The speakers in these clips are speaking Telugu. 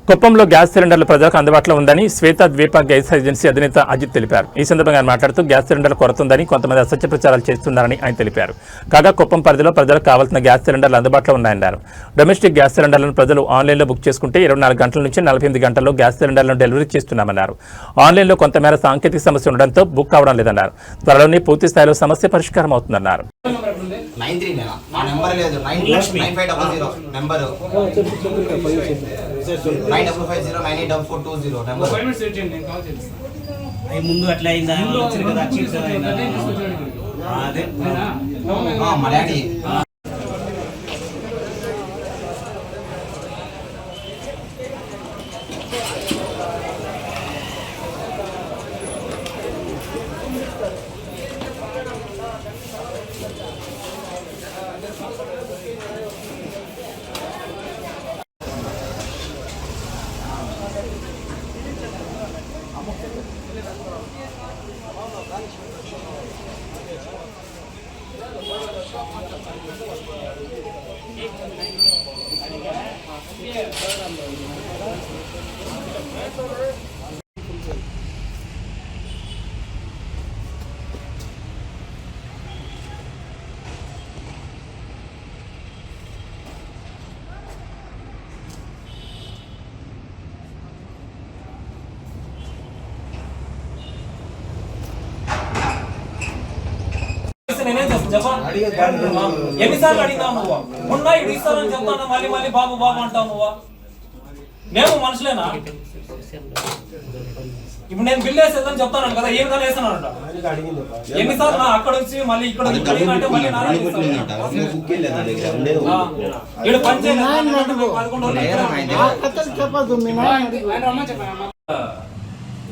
కుప్పంలో గ్యాస్ సిలిండర్లు ప్రజలకు అందుబాటులో ఉందని శ్వేత ద్వీప గ్యాస్ ఏజెన్సీ అధినేత అజిత్ తెలిపారు. ఈ సందర్భంగా ఆయన మాట్లాడుతూ గ్యాస్ సిలిండర్లు కొరత ఉందని కొంతమంది అసత్య ప్రచారాలు చేస్తున్నారని ఆయన తెలిపారు. కాగా కుప్పం పరిధిలో ప్రజలకు కావాల్సిన గ్యాస్ సిలిండర్లు అందుబాటులో ఉన్నాయన్నారు. డొమెస్టిక్ గ్యాస్ సిలిండర్లను ప్రజలు ఆన్లైన్లో బుక్ చేసుకుంటే 24 గంటల నుంచి 48 గంటల్లో గ్యాస్ సిలిండర్లను డెలివరీ చేస్తున్నామన్నారు. ఆన్లైన్లో కొంతమేర సాంకేతిక సమస్య ఉండడంతో బుక్ కావడం లేదన్నారు. త్వరలోనే పూర్తి స్థాయిలో సమస్య పరిష్కారం అవుతుందన్నారు. 955098420 ముందు అట్లా అయిందా అదే మా డాడీ ఎన్నిసార్లు అడిగినావు నువ్వు? మొన్న ఇది ఇస్తానని చెప్తాను, మళ్ళీ మళ్ళీ బాబు బాబు అంటావు నువ్వు. మేము మనుషులేనా? ఇప్పుడు నేను బిల్ వేసేదని చెప్తాను కదా, ఏం కానీ వేస్తానంట. ఎన్నిసార్లు అక్కడ వచ్చి మళ్ళీ ఇక్కడ అంటే మళ్ళీ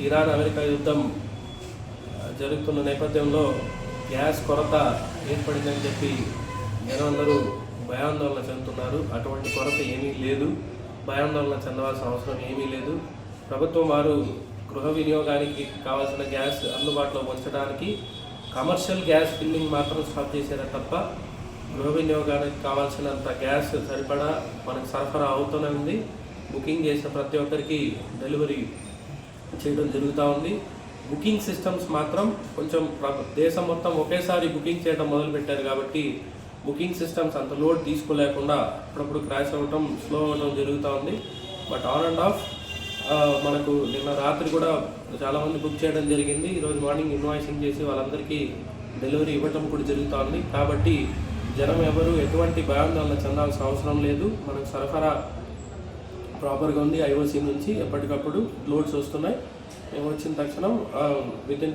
ఇరాన్ అమెరికా యుద్ధం జరుగుతున్న నేపథ్యంలో గ్యాస్ కొరత ఏర్పడిందని చెప్పి జనాలందరూ భయాందోళన చెందుతున్నారు. అటువంటి కొరత ఏమీ లేదు, భయాందోళన చెందవలసిన అవసరం ఏమీ లేదు. ప్రభుత్వం వారు గృహ వినియోగానికి కావాల్సిన గ్యాస్ అందుబాటులో ఉంచడానికి కమర్షియల్ గ్యాస్ ఫిల్లింగ్ మాత్రం స్టాప్ చేశారు తప్ప గృహ వినియోగానికి కావాల్సినంత గ్యాస్ సరిపడా మనకు సరఫరా అవుతూనే ఉంది. బుకింగ్ చేసిన ప్రతి ఒక్కరికి డెలివరీ చేయడం జరుగుతూ ఉంది. బుకింగ్ సిస్టమ్స్ మాత్రం కొంచెం దేశం మొత్తం ఒకేసారి బుకింగ్ చేయడం మొదలుపెట్టారు కాబట్టి బుకింగ్ సిస్టమ్స్ అంత లోడ్ తీసుకోలేకుండా అప్పుడప్పుడు క్రాష్ అవ్వటం, స్లో అవ్వడం జరుగుతూ ఉంది. బట్ ఆన్ అండ్ ఆఫ్ మనకు నిన్న రాత్రి కూడా చాలామంది బుక్ చేయడం జరిగింది. ఈరోజు మార్నింగ్ ఇన్వాయిసింగ్ చేసి వాళ్ళందరికీ డెలివరీ ఇవ్వటం కూడా జరుగుతూ ఉంది. కాబట్టి జనం ఎవరు ఎటువంటి భయాందోళన చెందాల్సిన అవసరం లేదు. మనకు సరఫరా ప్రాపర్గా ఉంది. ఐఓసీ నుంచి ఎప్పటికప్పుడు లోడ్స్ వస్తున్నాయి. మేము వచ్చిన తక్షణం విత్ ఇన్